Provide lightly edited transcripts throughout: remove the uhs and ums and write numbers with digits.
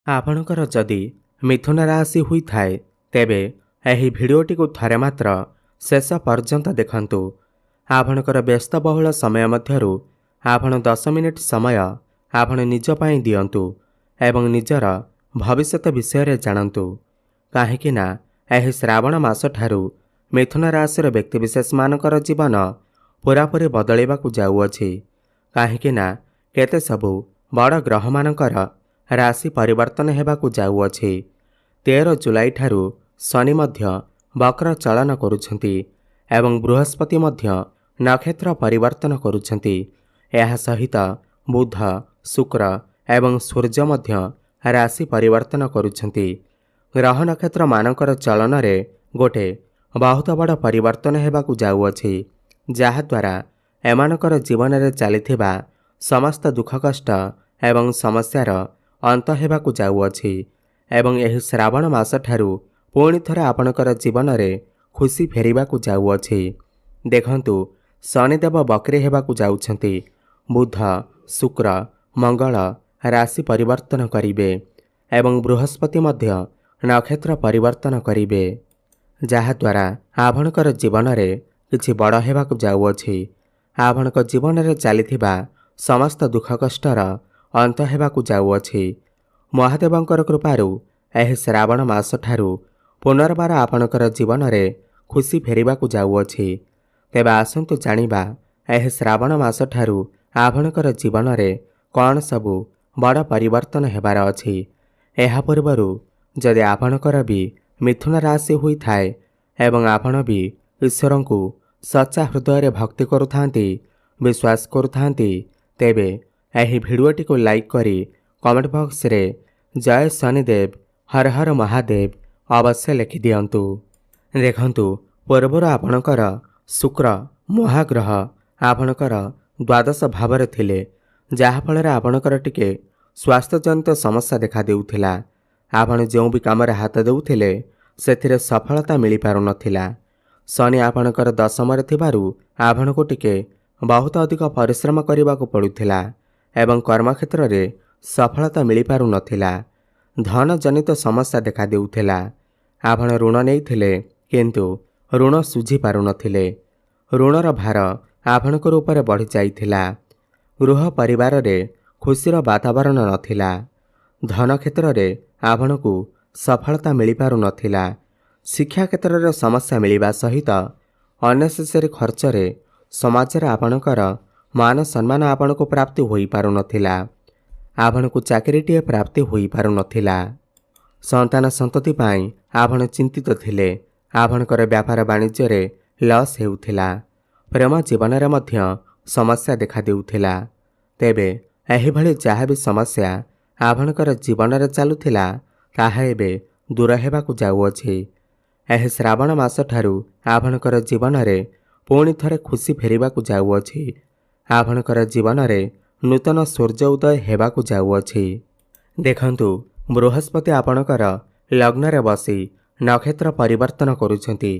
आपणकर जदि मिथुन राशि होइथाए तेबे एही भिडियोटी को थरे मात्र शेष पर्यंत देखंतु। आपणकर व्यस्तबहुल समय मध्यरु आपण 10 मिनिट समय आपण निज पई दियंतु एवं निजर भविष्यत विषय जानतु। काहेकि ना एही श्रावण मास ठारू मिथुन राशि व्यक्तिविशेष मानकर जीवन पूरापूरी बदलैबाकू जाउअछि। काहेकि ना केते सबु बड़ ग्रह मानकर राशि परिवर्तन हेबाकू जाउअछि। 13 जुलाई ठारू शनि मध्य वक्र चलन करुछंती एवं बृहस्पति मध्य नक्षत्र परिवर्तन करुछंती। एहा सहित बुध शुक्र एवं सूर्य मध्य राशि परिवर्तन करुछंती। ग्रह नक्षत्र मानकर चलन रे गोटे बहुत बड़ परिवर्तन हेबाकू जाउअछि, जहा द्वारा एमानकर जीवन रे चलिथिबा समस्त दुख कष्ट एवं समस्यार अंत हेबाकू जाउअछि। एवं एही श्रावण मास ठारू पुणी थरे आपणकर जीवन रे खुशी फेरिबाकू जाउअछि। देखंतु शनिदेव बक्री हेबाकू जाउछंती। बुध शुक्र मंगल राशि परिवर्तन करिवे एवं बृहस्पति मध्य नक्षत्र परिवर्तन करिवे, जहा द्वारा आपणकर जीवन रे किछि बड़ हेबाकू जाउअछि। आपणक जीवन रे चलिथिबा समस्त दुख कष्टर अंत हेबाकू जाउअछि। महादेवंकर कृपारू एही श्रावण मास ठारू पुनर्बार आपणकर जीवन रे खुशी फेरिबाकू जाउअछि। तेबे आसंतु जानिबा एही श्रावण मास ठारू आपणकर जीवन रे कौन सबु बड़ परिवर्तन हेबार अछि। एहा पूर्वरु जदि आपणकर भी मिथुन राशि होई थाए एवं आपण भी ईश्वरंकु सच्चा हृदय रे भक्ति करुथांती, विश्वास करुथांती, तेबे एही भिडियोटी को लाइक करी कमेंट बॉक्स रे जय शनिदेव हर हर महादेव अवश्य लिखि दियंतु। देखंतु पूर्वर आपणकर शुक्र महाग्रह आपणकर द्वादश भाव थिले, जहा फल आपणकर टिके स्वास्थ्य जनित समस्या देखा देउथिला। आपण जो भी काम हाथ देउथिले सेथिरे सफलता मिली पारु नथिला। शनि आपणकर दशम रे थिबारु आपणको टिके बहुत अधिक परिश्रम करबाकू पड़ुथिला एवं कर्मक्षेत्र रे सफलता मिली पारु नथिला। धन जनित समस्या देखा देउथिला। आपण ऋण नेइथिले किंतु ऋण सुझी पारु नथिले। ऋणर भार आपणकर ऊपर बढ़ी जाइथिला। गृह परिवार रे खुशीर वातावरण नथिला। धन क्षेत्र रे आपणकू सफलता मिली पारु नथिला। शिक्षा क्षेत्र रे समस्या मिलिबा सहित अनेसेसरी खर्च रे समाज रे आपणकर मान सम्मान आपणको प्राप्ति होई पारु नथिला। आपणको चाकरीटीए प्राप्ति होई पारु नथिला। संतान संतति पाई आपण चिंतित थिले। आपणकर व्यापार वाणिज्य रे लॉस हेउथिला। प्रेम जीवन रे मध्य समस्या देखा देउथिला। तेबे एही भली जहा भी समस्या आपणकर जीवन रे चालुथिला ताहा एबे दूर हेबाकू जाउअछि। एही श्रावण मास ठारू आपणकर जीवन रे पुणी थरे खुशी फेरिबाकू जाउअछि। आपणकर जीवन रे नूतन सूर्य उदय हेबाकू जाउअछि। देखंतु बृहस्पति आपणकर लग्न रे बसी नक्षत्र परिवर्तन करुछंती।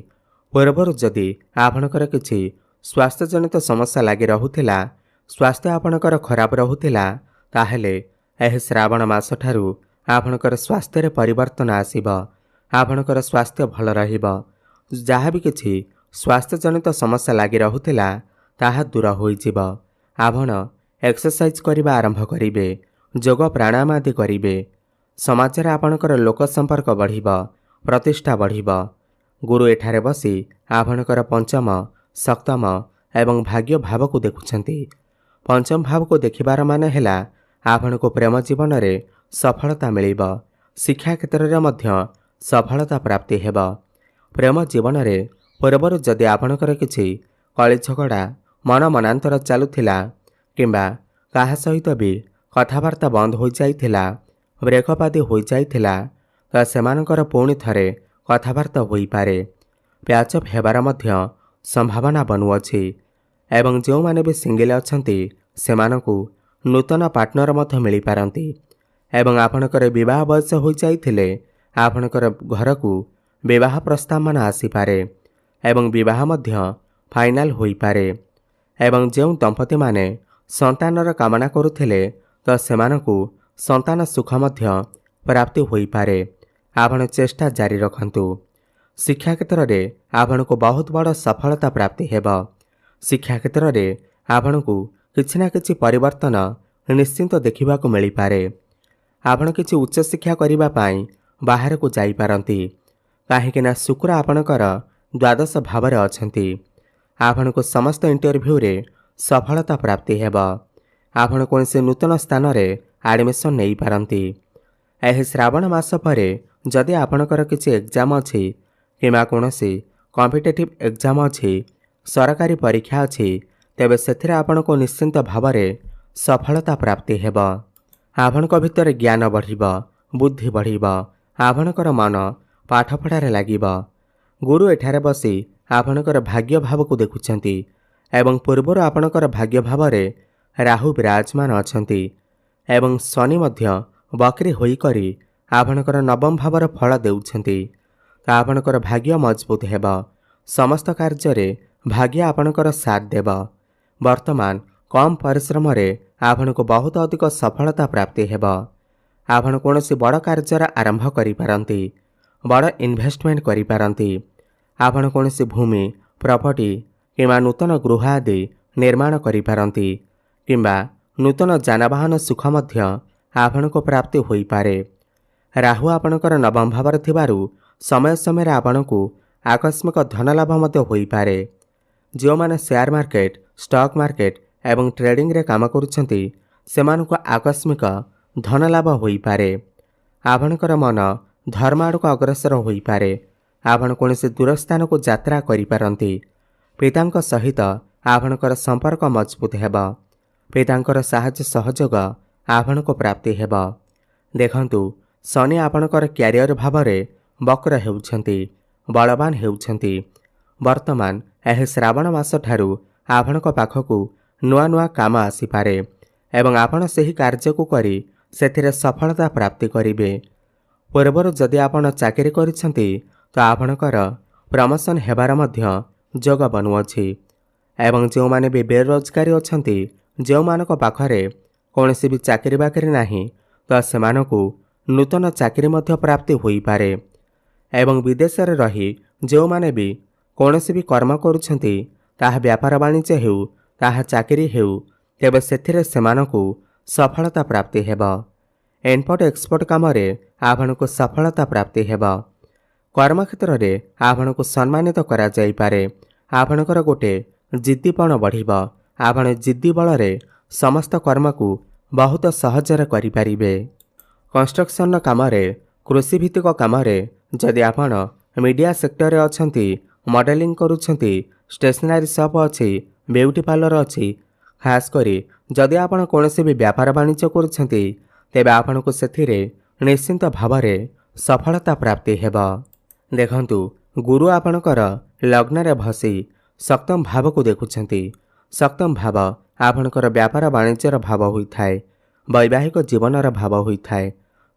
पूर्वर जदि आपणकर किछि स्वास्थ्य जनित समस्या लागि रहुथिला, स्वास्थ्य आपणकर खराब रहुथिला, ताहेले एही श्रावण मास ठारू आपणकर स्वास्थ्य रे परिवर्तन आसीब। आपणकर स्वास्थ्य भल रहिब। जहा भी किछि स्वास्थ्य जनित समस्या लागि रहुथिला ताहा दूर होइजिब। आपण एक्सरसाइज करिबा आरंभ करिवे, जोग प्राणायाम आदि करिवे। समाज रे आपणकर लोक संपर्क बढ़िब, प्रतिष्ठा बढ़िब। गुरु एठारे बसी आपणकर पंचम सप्तम एवं भाग्य भाव को देखुछंती। पंचम भाव को देखिबार माने हेला आपणको प्रेम जीवन रे सफलता मिलिब। शिक्षा क्षेत्र रे मध्य सफलता प्राप्ति हेब। प्रेम जीवन रे पूर्वर जदि आपणकर किछि कଳି झगड़ा मन मनांतर चालुथिला किंबा काहा सहित भी कथावार्ता बंद हो जाइथिला, ब्रेकअप आदि हो जाइथिला, त सेमानकर पुणी थरे कथावार्ता होई पारे। प्याचअप हेबार मध्य संभावना बनुअछि। एवं जो माने भी सिंगल अछंती सेमानकू नूतन पार्टनर मध्य मिली पारंती। एवं आपणकर विवाह बयस हो जाइथिले आपणकर घरकू विवाह प्रस्ताव मान आसी पारे एवं विवाह मध्य फाइनाल होई पारे। एवं जो दंपति माने संतानर कामना करुथिले तो सेमानकू संतान सुख मध्य प्राप्ति होई पारे। आपण चेष्टा जारी रखंतु। शिक्षा क्षेत्र में आपण को बहुत बड़ सफलता प्राप्ति हेब। शिक्षा क्षेत्र में आपण को किछि ना किछि परिवर्तन निश्चिंत देखा मिल पारे। आपण किछि उच्च शिक्षा करने पाई बाहर को जाई पारंती, काहेकि ना शुक्र आपणकर द्वादश भाव में अछंती। आपण को समस्त इंटरव्यू रे सफलता प्राप्ति हेब। आपण कोनसे नूतन स्थान रे एडमिशन नहीं पारंती। एही श्रावण मास परे जदि आपणकर किछि एग्जाम अछि किमा कोनसे कॉम्पिटिटिव एग्जाम अछि, सरकारी परीक्षा अछि, तेबे सेथिरे आपण को निश्चिंत भाव में सफलता प्राप्ति हेब। आपणक भितर ज्ञान बढ़िब, बुद्धि बढ़िब, आपणकर मन पाठपढ़ारे लागिब। गुरु एठारे बसी आपणकर भाग्य भाव को देखुछंती एवं पूर्वर आपणकर भाग्य भाव में राहु विराजमान अछंती एवं शनि मध्य बकरी होई करी आपणकर नवम भावर फल देउछंती। आपणकर भाग्य मजबूत हेब। समस्त कार्य भाग्य आपणकर साथ देब। वर्तमान कम परिश्रम रे आपण को बहुत अधिक सफलता प्राप्ति हेब। आपण कोनोसी बड़ कार्य आरंभ करि पारंती, बड़ इन्वेस्टमेंट करि पारंती। आपण कोनोसी भूमि प्रॉपर्टी किंवा नूतन गृह आदि निर्माण करि पारंती, किंबा नूतन जानवाहन सुख मध्य आपण को प्राप्ति होई पारे। राहु आपणकर नवम भाव थिबारु समय समय आपण को आकस्मिक धन लाभ मध्य होई पारे। जो माने शेयर मार्केट, स्टॉक मार्केट एवं ट्रेडिंग रे काम करुछंती सेमानक आकस्मिक धन लाभ होई पारे। आपणकर मन धर्म आड़ को अग्रसर होई पारे। आपण कोनसे दूर स्थान को यात्रा करि पारंती। पितांक सहित आपणकर संपर्क मजबूत हेब। पितांकर साहाय्य सहयोग आपण को प्राप्ति हेब। देखंतु शनि आपणकर क्यारियर भाव में वक्र हेउछंती, बलवान हेउछंती। वर्तमान एही श्रावण मास ठारू आपणक पाखकु नुआ नुआ काम आसीपारे एवं आपण सही कार्य को करी सेथिरे सफलता प्राप्ति करिवे। पूर्वर जदि आपण चाकरी करिसंती तो आपणकर प्रमोशन हेबार मध्य जोग बनुअछि एवं जो माने भी बेरोजगारी अछंती, जो मानक पाखरे कोनोसी भी चाकरी बाकरी नाही, तो सेमानकु नूतन चाकरी मध्य प्राप्ति होई पारे। एवं विदेश रे रही जो माने भी कोनोसी भी कर्म करुछंती, ताहा व्यापार वाणिज्य हेउ ताहा चाकरी हेउ, तेबे सेथिरे सेमानकु सफलता प्राप्ति हेब। इम्पोर्ट एक्सपोर्ट काम रे आपनको सफलता प्राप्ति हेब। कर्म क्षेत्र रे आपनको सम्मानित करा जाई पारे। आपणकर गोटे जिद्दीपण बढ़िब। आपण जिद्दी बल रे समस्त कर्म को बहुत सहजरे करि पारिबे। कंस्ट्रक्शन काम रे, कृषि भित्तिक काम रे जदि आपण मीडिया सेक्टर रे अछंती, मॉडलिंग करुछंती, स्टेशनरी शॉप अछि, ब्यूटी पार्लर अछि, खास करी जदि आपण कोनोसी भी व्यापार वाणिज्य करुछंती, तेबे आपण को सेथिरे निश्चिंत भाव में सफलता प्राप्ति हेब। देखंतु गुरु आपणकर लग्न रे भसी सप्तम भाव को देखुछंती। सप्तम भाव आपणकर व्यापार वाणिज्यर भाव होइथाय, वैवाहिक जीवनर भाव होइथाय।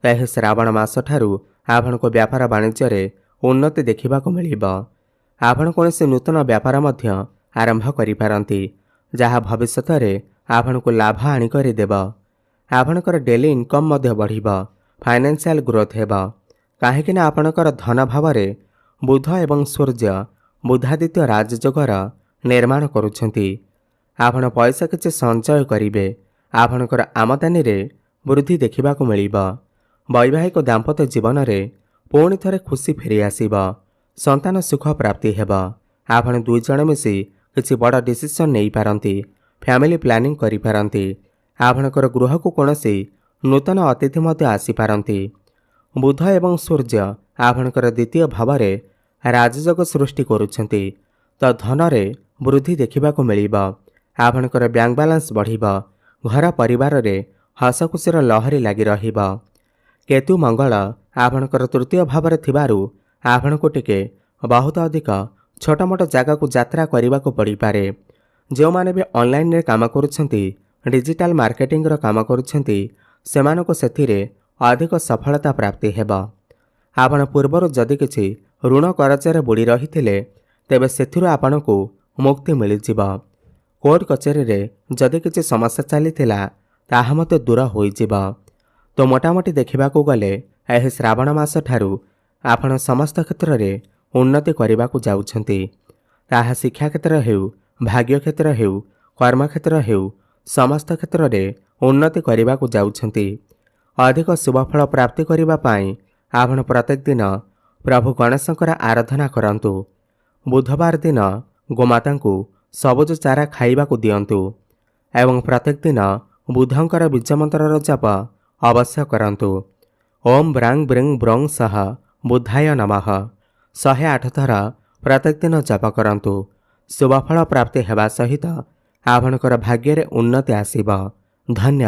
एही श्रावण मास ठारू आपणको व्यापार वाणिज्य रे उन्नति देखिबाको मिलिब। आपण कोनोसी नूतन व्यापार मध्य आरंभ करि पारंती, जहा भविष्यत रे आपणको लाभ आनी करि देब। आपणकर डेली इनकम मध्य बढ़िब, फाइनेंशियल ग्रोथ हेब। काहेकि ना आपणकर धन भाव रे बुध एवं सूर्य बुधादित्य राजयोगर निर्माण करुछंती। आपण पैसा किछि संचय करिवे। आपणकर आमदानी रे वृद्धि देखिबाको मिलिब। वैवाहिक दाम्पत्य जीवन रे पुणी थरे खुशी फेरी आसीब। संतान सुख प्राप्ति हेब। आपण दुई जण मिसी किछि बड़ डिसिजन नहीं पारंती, फैमिली प्लानिंग करि पारंती। आपणकर गृह को कोनोसी नूतन अतिथि मध्य आसी पारंती। बुध एवं सूर्य आपणकर द्वितीय भाव रे राजयोग सृष्टि करुछंती, तो धन रे वृद्धि देखिबाको मिलिब। आपणकर बैंक बैलेंस बढ़िब। घर परिवार रे हसखुशीर लहरी लागी रहिब। केतु मंगल आपणकर तृतीय भाव रे थिबारु आपणको टिके बहुत अधिक छोट मोट जगह को यात्रा करने पड़ पारे। जो माने भी ऑनलाइन रे काम करुछंती, डिजिटल मार्केटिंग रो काम करुछंती, सेमानको सेथिरे अधिक सफलता प्राप्ति हेब। आपण पूर्वर जदि किछि ऋण करजरे बुड़ी रहिथिले, तेबे सेथिरु आपणको मुक्ति मिलिजिब। कोर्ट कचेरी रे जदि किछि समस्या चलीथिला, ताहा मते दूर होइजिब। तो मोटामोटी देखिबाको गले ଏହି ଶ୍ରାବଣ ମାସ ଠାରୁ ଆପଣ ସମସ୍ତ କ୍ଷେତ୍ରରେ ଉନ୍ନତି କରିବାକୁ ଯାଉଛନ୍ତି। ତାହା ଶିକ୍ଷା କ୍ଷେତ୍ର ହେଉ, ଭାଗ୍ୟ କ୍ଷେତ୍ର ହେଉ, କର୍ମକ୍ଷେତ୍ର ହେଉ, ସମସ୍ତ କ୍ଷେତ୍ରରେ ଉନ୍ନତି କରିବାକୁ ଯାଉଛନ୍ତି। ଅଧିକ ଶୁଭଫଳ ପ୍ରାପ୍ତି କରିବା ପାଇଁ ଆପଣ ପ୍ରତ୍ୟେକ ଦିନ ପ୍ରଭୁ ଗଣେଶଙ୍କର ଆରାଧନା କରନ୍ତୁ। ବୁଧବାର ଦିନ ଗୋମାତାଙ୍କୁ ସବୁଜ ଚାରା ଖାଇବାକୁ ଦିଅନ୍ତୁ ଏବଂ ପ୍ରତ୍ୟେକ ଦିନ ବୁଧଙ୍କର ବୀଜମନ୍ତ୍ରର ଜପ ଅବଶ୍ୟ କରନ୍ତୁ। ଓମ୍ ବ୍ରାଂ ବ୍ରିଂ ବ୍ରଂ ସହ ବୁଦ୍ଧାୟ ନମଃ 108 ଥର ପ୍ରତ୍ୟେକ ଦିନ ଜପ କରନ୍ତୁ। ଶୁଭଫଳ ପ୍ରାପ୍ତି ହେବା ସହିତ ଆପଣଙ୍କର ଭାଗ୍ୟରେ ଉନ୍ନତି ଆସିବ। ଧନ୍ୟବାଦ।